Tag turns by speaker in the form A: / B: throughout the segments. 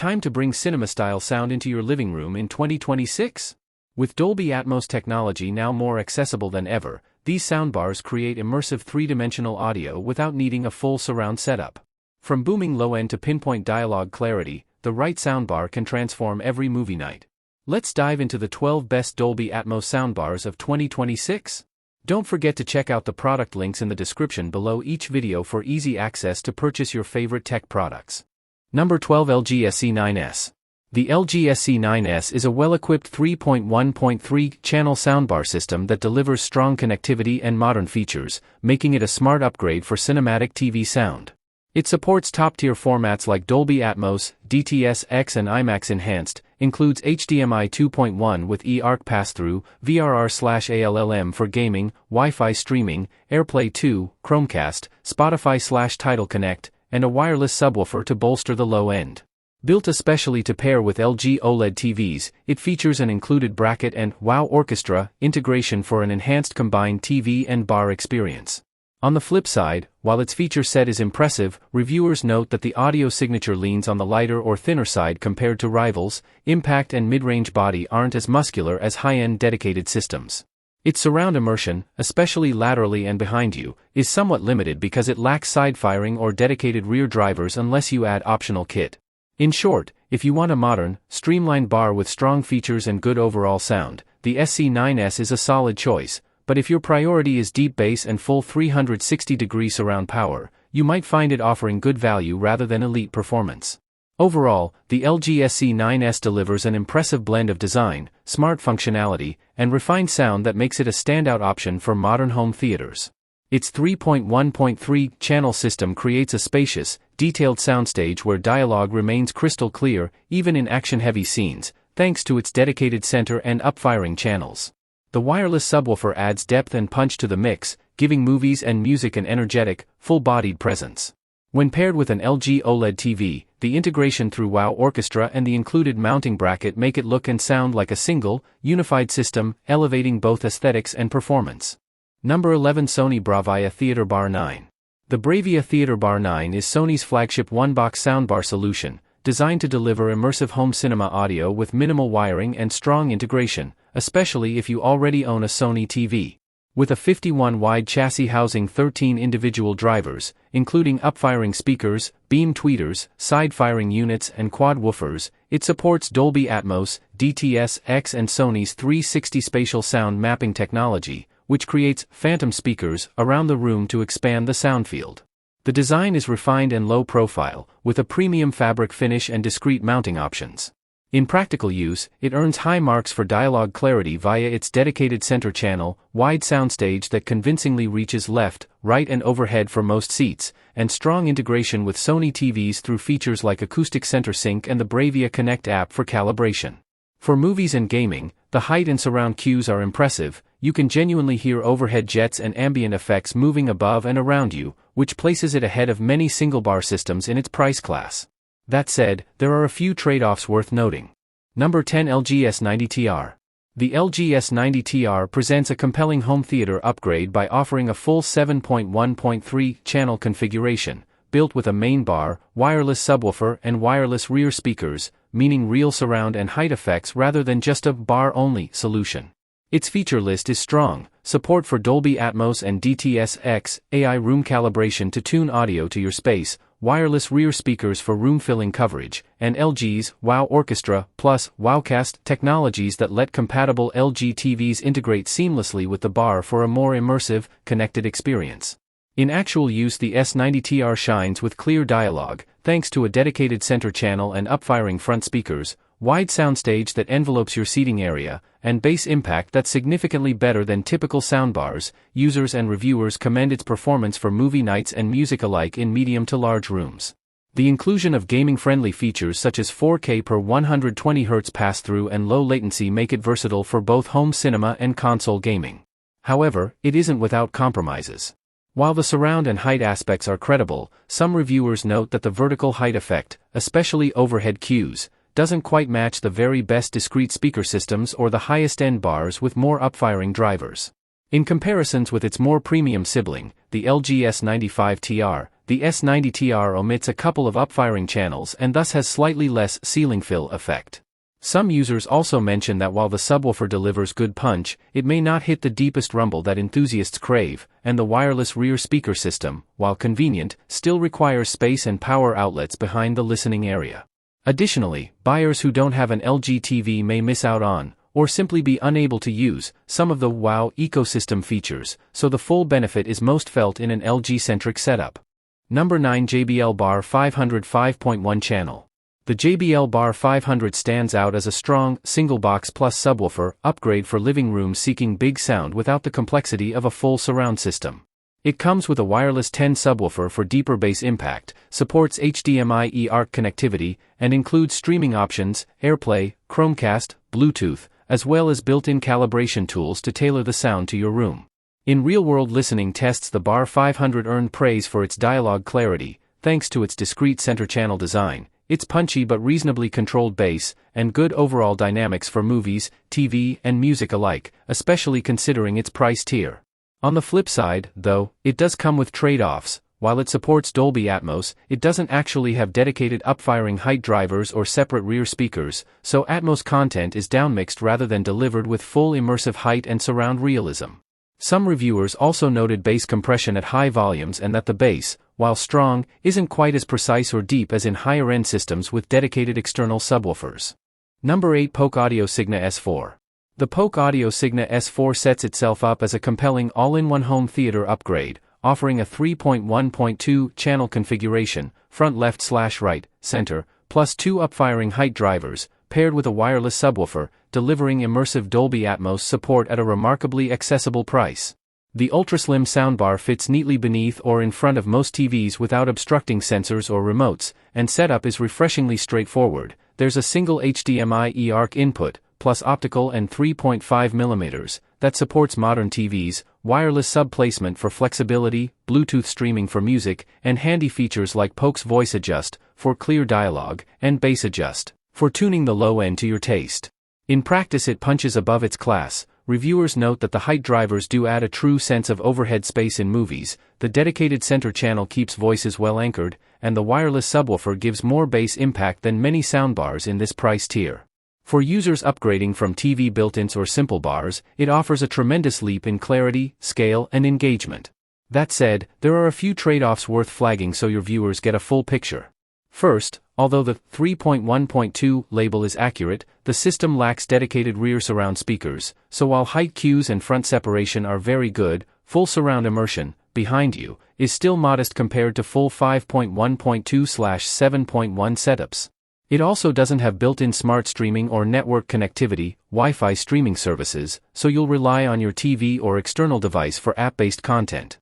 A: time to bring cinema-style sound into your living room in 2026? With Dolby Atmos technology now more accessible than ever, these soundbars create immersive three-dimensional audio without needing a full surround setup. From booming low-end to pinpoint dialogue clarity, the right soundbar can transform every movie night. Let's dive into the 12 best Dolby Atmos soundbars of 2026. Don't forget to check out the product links in the description below each video for easy access to purchase your favorite tech products. Number 12, LG SC9S. The LG SC9S is a well-equipped 3.1.3 channel soundbar system that delivers strong connectivity and modern features, making it a smart upgrade for cinematic TV sound. It supports top-tier formats like Dolby Atmos, DTS-X and IMAX Enhanced, includes HDMI 2.1 with eARC pass-through, VRR/ALLM for gaming, Wi-Fi streaming, AirPlay 2, Chromecast, Spotify/Tidal Connect, and a wireless subwoofer to bolster the low end. Built especially to pair with LG OLED TVs, it features an included bracket and WOW Orchestra integration for an enhanced combined TV and bar experience. On the flip side, while its feature set is impressive, reviewers note that the audio signature leans on the lighter or thinner side compared to rivals. Impact and mid-range body aren't as muscular as high-end dedicated systems. Its surround immersion, especially laterally and behind you, is somewhat limited because it lacks side firing or dedicated rear drivers unless you add optional kit. In short, if you want a modern, streamlined bar with strong features and good overall sound, the SC9S is a solid choice. But if your priority is deep bass and full 360-degree surround power, you might find it offering good value rather than elite performance. Overall, the LG SC9S delivers an impressive blend of design, smart functionality, and refined sound that makes it a standout option for modern home theaters. Its 3.1.3 channel system creates a spacious, detailed soundstage where dialogue remains crystal clear, even in action-heavy scenes, thanks to its dedicated center and up-firing channels. The wireless subwoofer adds depth and punch to the mix, giving movies and music an energetic, full-bodied presence. When paired with an LG OLED TV, the integration through WOW Orchestra and the included mounting bracket make it look and sound like a single, unified system, elevating both aesthetics and performance. Number 11, Sony Bravia Theater Bar 9. The Bravia Theater Bar 9 is Sony's flagship one-box soundbar solution, designed to deliver immersive home cinema audio with minimal wiring and strong integration, especially if you already own a Sony TV. With a 51-wide chassis housing 13 individual drivers, including up-firing speakers, beam tweeters, side-firing units and quad woofers, it supports Dolby Atmos, DTS-X and Sony's 360 spatial sound mapping technology, which creates phantom speakers around the room to expand the sound field. The design is refined and low profile, with a premium fabric finish and discrete mounting options. In practical use, it earns high marks for dialogue clarity via its dedicated center channel, wide soundstage that convincingly reaches left, right and overhead for most seats, and strong integration with Sony TVs through features like Acoustic Center Sync and the Bravia Connect app for calibration. For movies and gaming, the height and surround cues are impressive. You can genuinely hear overhead jets and ambient effects moving above and around you, which places it ahead of many single-bar systems in its price class. That said, there are a few trade-offs worth noting. Number 10, LG S90TR. The LG S90TR presents a compelling home theater upgrade by offering a full 7.1.3 channel configuration, built with a main bar, wireless subwoofer and wireless rear speakers, meaning real surround and height effects rather than just a bar-only solution. Its feature list is strong: support for Dolby Atmos and DTS-X, AI room calibration to tune audio to your space, wireless rear speakers for room-filling coverage, and LG's WOW Orchestra plus WOWcast technologies that let compatible LG TVs integrate seamlessly with the bar for a more immersive, connected experience. In actual use, the S90TR shines with clear dialogue, thanks to a dedicated center channel and up-firing front speakers, wide soundstage that envelopes your seating area, and bass impact that's significantly better than typical soundbars. Users and reviewers commend its performance for movie nights and music alike in medium to large rooms. The inclusion of gaming-friendly features such as 4K per 120Hz pass-through and low latency make it versatile for both home cinema and console gaming. However, it isn't without compromises. While the surround and height aspects are credible, some reviewers note that the vertical height effect, especially overhead cues, doesn't quite match the very best discrete speaker systems or the highest-end bars with more up-firing drivers. In comparisons with its more premium sibling, the LG S95TR, the S90TR omits a couple of upfiring channels and thus has slightly less ceiling fill effect. Some users also mention that while the subwoofer delivers good punch, it may not hit the deepest rumble that enthusiasts crave, and the wireless rear speaker system, while convenient, still requires space and power outlets behind the listening area. Additionally, buyers who don't have an LG TV may miss out on, or simply be unable to use, some of the wow ecosystem features, so the full benefit is most felt in an LG-centric setup. Number 9 JBL Bar 500 5.1 channel. The JBL Bar 500 stands out as a strong, single-box plus subwoofer upgrade for living rooms seeking big sound without the complexity of a full surround system. It comes with a wireless 10 subwoofer for deeper bass impact, supports HDMI eARC connectivity, and includes streaming options, AirPlay, Chromecast, Bluetooth, as well as built-in calibration tools to tailor the sound to your room. In real-world listening tests, the Bar 500 earned praise for its dialogue clarity, thanks to its discrete center channel design, its punchy but reasonably controlled bass, and good overall dynamics for movies, TV, and music alike, especially considering its price tier. On the flip side, though, it does come with trade-offs. While it supports Dolby Atmos, it doesn't actually have dedicated upfiring height drivers or separate rear speakers, so Atmos content is downmixed rather than delivered with full immersive height and surround realism. Some reviewers also noted bass compression at high volumes and that the bass, while strong, isn't quite as precise or deep as in higher-end systems with dedicated external subwoofers. Number 8 Polk Audio Signa S4. The Polk Audio Signa S4 sets itself up as a compelling all-in-one home theater upgrade, offering a 3.1.2 channel configuration, front left/right, center, plus 2 upfiring height drivers, paired with a wireless subwoofer, delivering immersive Dolby Atmos support at a remarkably accessible price. The ultra-slim soundbar fits neatly beneath or in front of most TVs without obstructing sensors or remotes, and setup is refreshingly straightforward. There's a single HDMI eARC input, plus optical and 3.5mm, that supports modern TVs, wireless sub-placement for flexibility, Bluetooth streaming for music, and handy features like Polk's Voice Adjust, for clear dialogue, and Bass Adjust, for tuning the low end to your taste. In practice it punches above its class. Reviewers note that the height drivers do add a true sense of overhead space in movies, the dedicated center channel keeps voices well anchored, and the wireless subwoofer gives more bass impact than many soundbars in this price tier. For users upgrading from TV built-ins or simple bars, it offers a tremendous leap in clarity, scale, and engagement. That said, there are a few trade-offs worth flagging so your viewers get a full picture. First, although the 3.1.2 label is accurate, the system lacks dedicated rear surround speakers, so while height cues and front separation are very good, full surround immersion, behind you, is still modest compared to full 5.1.2/7.1 setups. It also doesn't have built-in smart streaming or network connectivity, Wi-Fi streaming services, so you'll rely on your TV or external device for app-based content.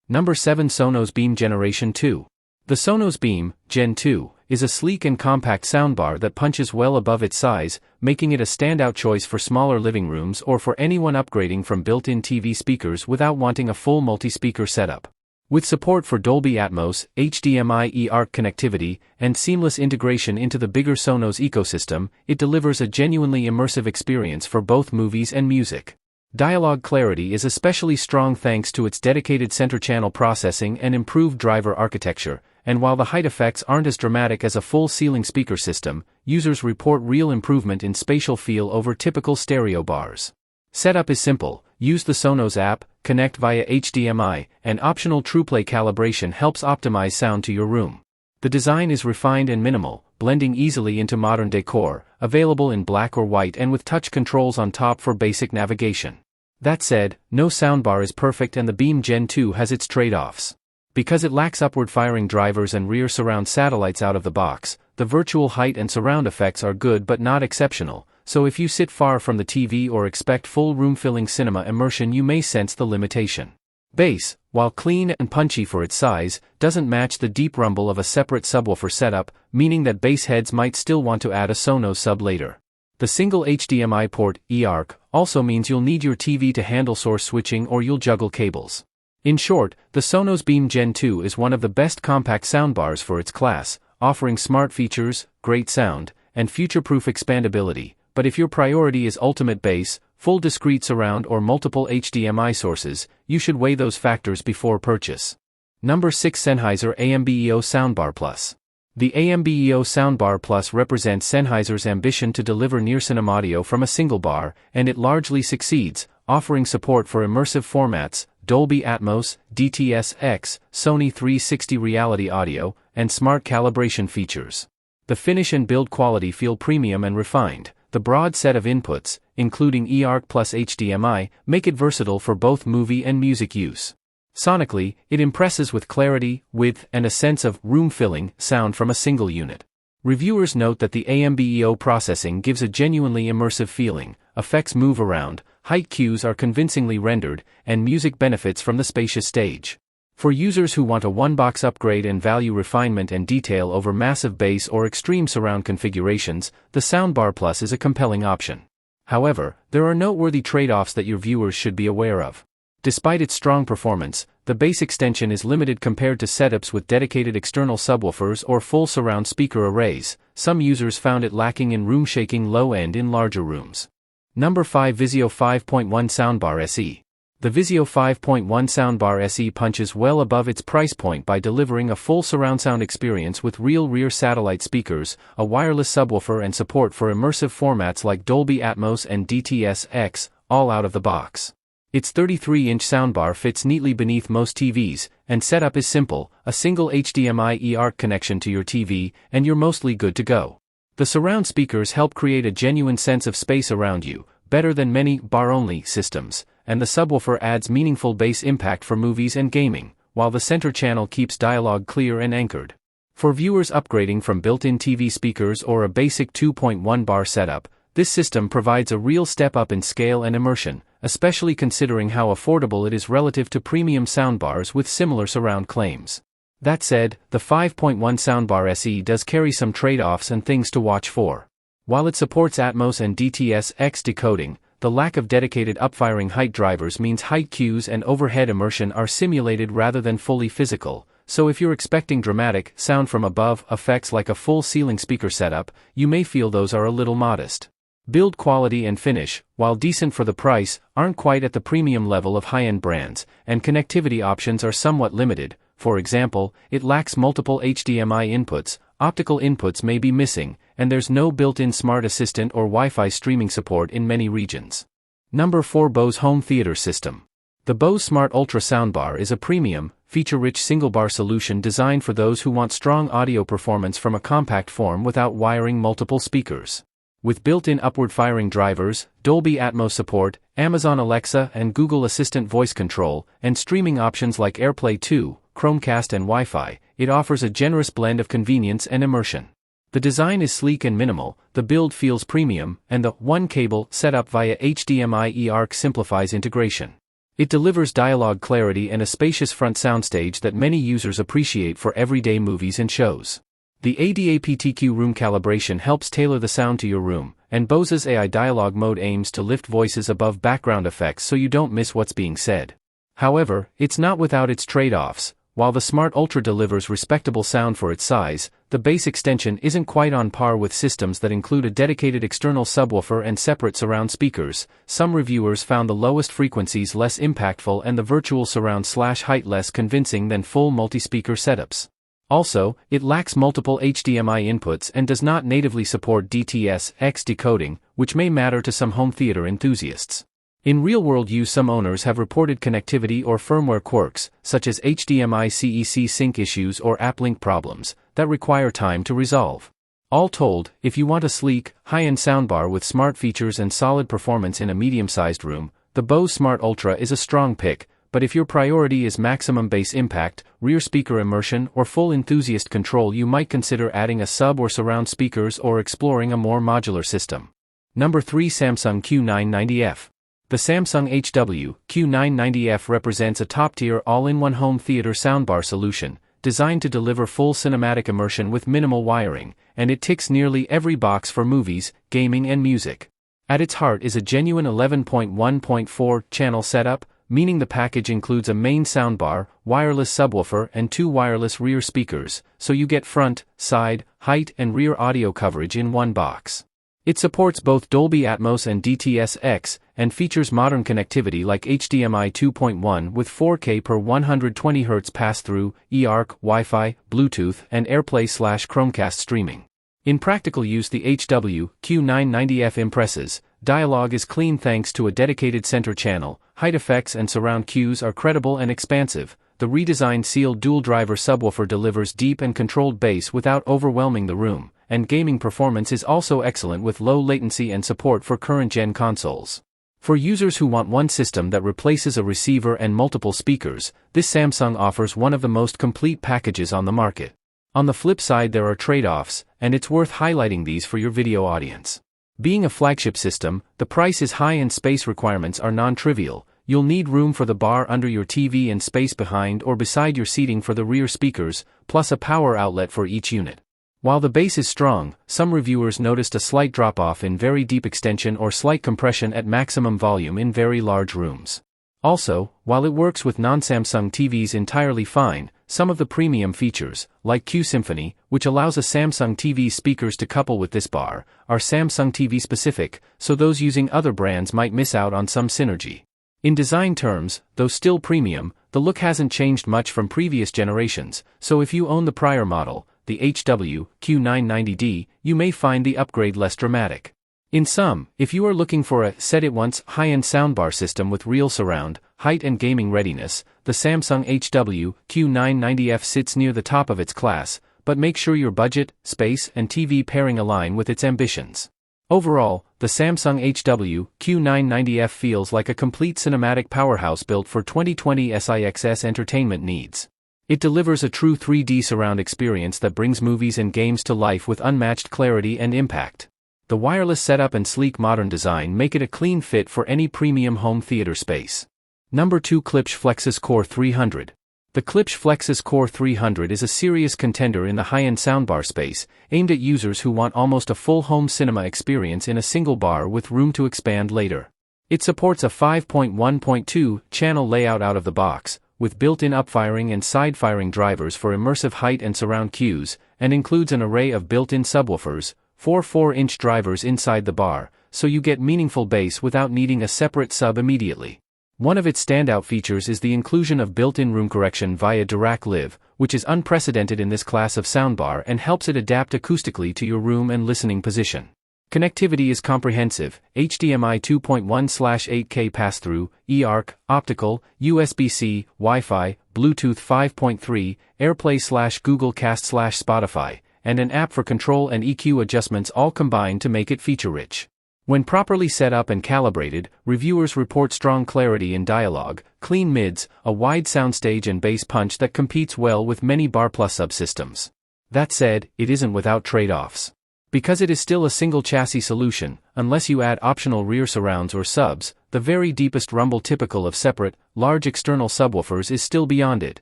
A: Number 7 Sonos Beam Generation 2. The Sonos Beam Gen 2 is a sleek and compact soundbar that punches well above its size, making it a standout choice for smaller living rooms or for anyone upgrading from built-in TV speakers without wanting a full multi-speaker setup. With support for Dolby Atmos, HDMI eARC connectivity, and seamless integration into the bigger Sonos ecosystem, it delivers a genuinely immersive experience for both movies and music. Dialogue clarity is especially strong thanks to its dedicated center channel processing and improved driver architecture, and while the height effects aren't as dramatic as a full ceiling speaker system, users report real improvement in spatial feel over typical stereo bars. Setup is simple. Use the Sonos app, connect via HDMI, and optional TruePlay calibration helps optimize sound to your room. The design is refined and minimal, blending easily into modern decor, available in black or white and with touch controls on top for basic navigation. That said, no soundbar is perfect and the Beam Gen 2 has its trade-offs. Because it lacks upward-firing drivers and rear surround satellites out of the box, the virtual height and surround effects are good but not exceptional, so if you sit far from the TV or expect full room-filling cinema immersion you may sense the limitation. Bass, while clean and punchy for its size, doesn't match the deep rumble of a separate subwoofer setup, meaning that bass heads might still want to add a Sonos sub later. The single HDMI port, eARC, also means you'll need your TV to handle source switching or you'll juggle cables. In short, the Sonos Beam Gen 2 is one of the best compact soundbars for its class, offering smart features, great sound, and future-proof expandability. But if your priority is ultimate bass, full discrete surround or multiple HDMI sources, you should weigh those factors before purchase. Number 6. Sennheiser AMBEO Soundbar Plus. The AMBEO Soundbar Plus represents Sennheiser's ambition to deliver near-cinema audio from a single bar, and it largely succeeds, offering support for immersive formats, Dolby Atmos, DTS-X, Sony 360 reality audio, and smart calibration features. The finish and build quality feel premium and refined. The broad set of inputs, including eARC plus HDMI, make it versatile for both movie and music use. Sonically, it impresses with clarity, width, and a sense of room-filling sound from a single unit. Reviewers note that the AMBEO processing gives a genuinely immersive feeling, effects move around, height cues are convincingly rendered, and music benefits from the spacious stage. For users who want a one-box upgrade and value refinement and detail over massive bass or extreme surround configurations, the Soundbar Plus is a compelling option. However, there are noteworthy trade-offs that your viewers should be aware of. Despite its strong performance, the bass extension is limited compared to setups with dedicated external subwoofers or full surround speaker arrays. Some users found it lacking in room-shaking low end in larger rooms. Number 5. Vizio 5.1 Soundbar SE. The Vizio 5.1 Soundbar SE punches well above its price point by delivering a full surround sound experience with real rear satellite speakers, a wireless subwoofer, and support for immersive formats like Dolby Atmos and DTS-X, all out of the box. Its 33-inch soundbar fits neatly beneath most TVs, and setup is simple: a single HDMI eARC connection to your TV, and you're mostly good to go. The surround speakers help create a genuine sense of space around you, better than many bar-only systems, and the subwoofer adds meaningful bass impact for movies and gaming, while the center channel keeps dialogue clear and anchored. For viewers upgrading from built-in TV speakers or a basic 2.1 bar setup, this system provides a real step up in scale and immersion, especially considering how affordable it is relative to premium soundbars with similar surround claims. That said, the 5.1 Soundbar SE does carry some trade-offs and things to watch for. While it supports Atmos and DTS-X decoding, the lack of dedicated upfiring height drivers means height cues and overhead immersion are simulated rather than fully physical, so if you're expecting dramatic sound from above effects like a full ceiling speaker setup, you may feel those are a little modest. Build quality and finish, while decent for the price, aren't quite at the premium level of high-end brands, and connectivity options are somewhat limited. For example, it lacks multiple HDMI inputs, optical inputs may be missing, and there's no built-in smart assistant or Wi-Fi streaming support in many regions. Number 4. Bose Home Theater System. The Bose Smart Ultra Soundbar is a premium, feature-rich single-bar solution designed for those who want strong audio performance from a compact form without wiring multiple speakers. With built-in upward-firing drivers, Dolby Atmos support, Amazon Alexa and Google Assistant voice control, and streaming options like AirPlay 2, Chromecast and Wi-Fi, it offers a generous blend of convenience and immersion. The design is sleek and minimal, the build feels premium, and the one-cable setup via HDMI eARC simplifies integration. It delivers dialogue clarity and a spacious front soundstage that many users appreciate for everyday movies and shows. The ADAPTQ room calibration helps tailor the sound to your room, and Bose's AI dialogue mode aims to lift voices above background effects so you don't miss what's being said. However, it's not without its trade-offs. While the Smart Ultra delivers respectable sound for its size, the bass extension isn't quite on par with systems that include a dedicated external subwoofer and separate surround speakers. Some reviewers found the lowest frequencies less impactful and the virtual surround/height less convincing than full multi-speaker setups. Also, it lacks multiple HDMI inputs and does not natively support DTS-X decoding, which may matter to some home theater enthusiasts. In real-world use, some owners have reported connectivity or firmware quirks, such as HDMI CEC sync issues or AppLink problems, that require time to resolve. All told, if you want a sleek, high-end soundbar with smart features and solid performance in a medium-sized room, the Bose Smart Ultra is a strong pick, but if your priority is maximum bass impact, rear speaker immersion, or full enthusiast control, you might consider adding a sub or surround speakers or exploring a more modular system. Number 3. Samsung Q990F. The Samsung HW Q990F represents a top-tier all-in-one home theater soundbar solution, designed to deliver full cinematic immersion with minimal wiring, and it ticks nearly every box for movies, gaming and music. At its heart is a genuine 11.1.4 channel setup, meaning the package includes a main soundbar, wireless subwoofer and 2 wireless rear speakers, so you get front, side, height and rear audio coverage in one box. It supports both Dolby Atmos and DTS-X, and features modern connectivity like HDMI 2.1 with 4K per 120Hz pass-through, eARC, Wi-Fi, Bluetooth, and AirPlay/Chromecast streaming. In practical use, the HW-Q990F impresses. Dialogue is clean thanks to a dedicated center channel, height effects and surround cues are credible and expansive. The redesigned sealed dual-driver subwoofer delivers deep and controlled bass without overwhelming the room, and gaming performance is also excellent with low latency and support for current-gen consoles. For users who want one system that replaces a receiver and multiple speakers, this Samsung offers one of the most complete packages on the market. On the flip side, there are trade-offs, and it's worth highlighting these for your video audience. Being a flagship system, the price is high and space requirements are non-trivial. You'll need room for the bar under your TV and space behind or beside your seating for the rear speakers, plus a power outlet for each unit. While the bass is strong, some reviewers noticed a slight drop-off in very deep extension or slight compression at maximum volume in very large rooms. Also, while it works with non-Samsung TVs entirely fine, some of the premium features, like Q Symphony, which allows a Samsung TV speakers to couple with this bar, are Samsung TV specific, so those using other brands might miss out on some synergy. In design terms, though still premium, the look hasn't changed much from previous generations, so if you own the prior model, the HW-Q990D, you may find the upgrade less dramatic. In sum, if you are looking for a said-it-once high-end soundbar system with real surround, height and gaming readiness, the Samsung HW-Q990F sits near the top of its class, but make sure your budget, space, and TV pairing align with its ambitions. Overall, the Samsung HW-Q990F feels like a complete cinematic powerhouse built for 2020 SIXS entertainment needs. It delivers a true 3D surround experience that brings movies and games to life with unmatched clarity and impact. The wireless setup and sleek modern design make it a clean fit for any premium home theater space. Number 2. Klipsch Flexus Core 300. The Klipsch Flexus Core 300 is a serious contender in the high-end soundbar space, aimed at users who want almost a full home cinema experience in a single bar with room to expand later. It supports a 5.1.2 channel layout out of the box, with built-in upfiring and side-firing drivers for immersive height and surround cues, and includes an array of built-in subwoofers, 4 4-inch drivers inside the bar, so you get meaningful bass without needing a separate sub immediately. One of its standout features is the inclusion of built-in room correction via Dirac Live, which is unprecedented in this class of soundbar and helps it adapt acoustically to your room and listening position. Connectivity is comprehensive: HDMI 2.1/8K pass-through, eARC, optical, USB-C, Wi-Fi, Bluetooth 5.3, AirPlay/Google Cast/Spotify, and an app for control and EQ adjustments, all combined to make it feature-rich. When properly set up and calibrated, reviewers report strong clarity in dialogue, clean mids, a wide soundstage and bass punch that competes well with many Bar Plus subsystems. That said, it isn't without trade-offs. Because it is still a single chassis solution, unless you add optional rear surrounds or subs, the very deepest rumble typical of separate, large external subwoofers is still beyond it.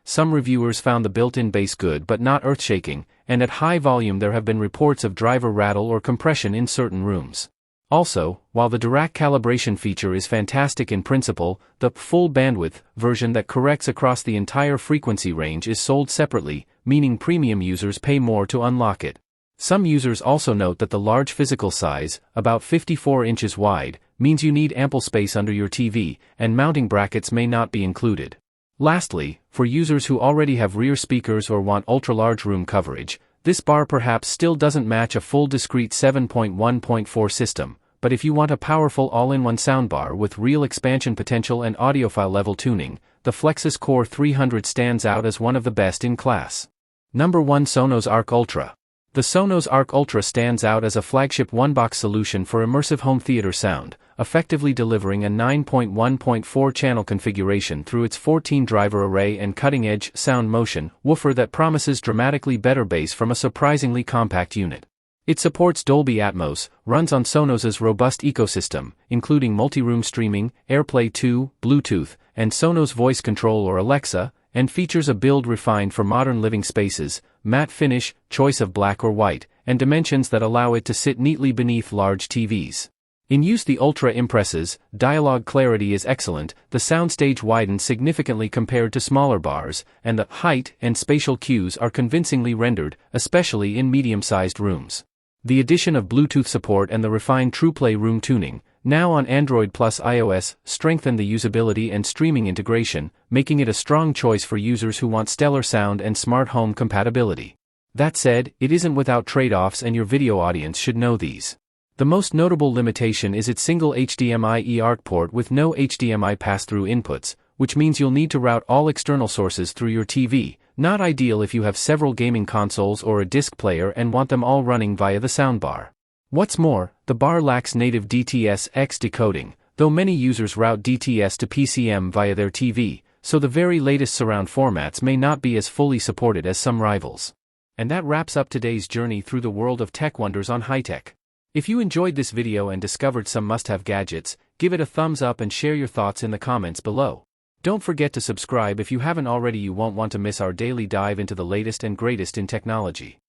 A: Some reviewers found the built-in bass good but not earth-shaking, and at high volume there have been reports of driver rattle or compression in certain rooms. Also, while the Dirac calibration feature is fantastic in principle, the full bandwidth version that corrects across the entire frequency range is sold separately, meaning premium users pay more to unlock it. Some users also note that the large physical size, about 54 inches wide, means you need ample space under your TV, and mounting brackets may not be included. Lastly, for users who already have rear speakers or want ultra-large room coverage, this bar perhaps still doesn't match a full discrete 7.1.4 system, but if you want a powerful all-in-one soundbar with real expansion potential and audiophile level tuning, the Flexus Core 300 stands out as one of the best in class. Number 1. Sonos Arc Ultra. The Sonos Arc Ultra stands out as a flagship one-box solution for immersive home theater sound, effectively delivering a 9.1.4 channel configuration through its 14-driver array and cutting-edge sound motion woofer that promises dramatically better bass from a surprisingly compact unit. It supports Dolby Atmos, runs on Sonos's robust ecosystem, including multi-room streaming, AirPlay 2, Bluetooth, and Sonos Voice Control or Alexa, and features a build refined for modern living spaces, matte finish, choice of black or white, and dimensions that allow it to sit neatly beneath large TVs. In use, the Ultra impresses, dialogue clarity is excellent, the soundstage widens significantly compared to smaller bars, and the height and spatial cues are convincingly rendered, especially in medium-sized rooms. The addition of Bluetooth support and the refined TruePlay room tuning, Now on Android plus iOS, strengthen the usability and streaming integration, making it a strong choice for users who want stellar sound and smart home compatibility. That said, it isn't without trade-offs, and your video audience should know these. The most notable limitation is its single HDMI ARC port with no HDMI pass-through inputs, which means you'll need to route all external sources through your TV, not ideal if you have several gaming consoles or a disc player and want them all running via the soundbar. What's more, the bar lacks native DTS-X decoding, though many users route DTS to PCM via their TV, so the very latest surround formats may not be as fully supported as some rivals. And that wraps up today's journey through the world of tech wonders on Hi-Tech. If you enjoyed this video and discovered some must-have gadgets, give it a thumbs up and share your thoughts in the comments below. Don't forget to subscribe if you haven't already. You won't want to miss our daily dive into the latest and greatest in technology.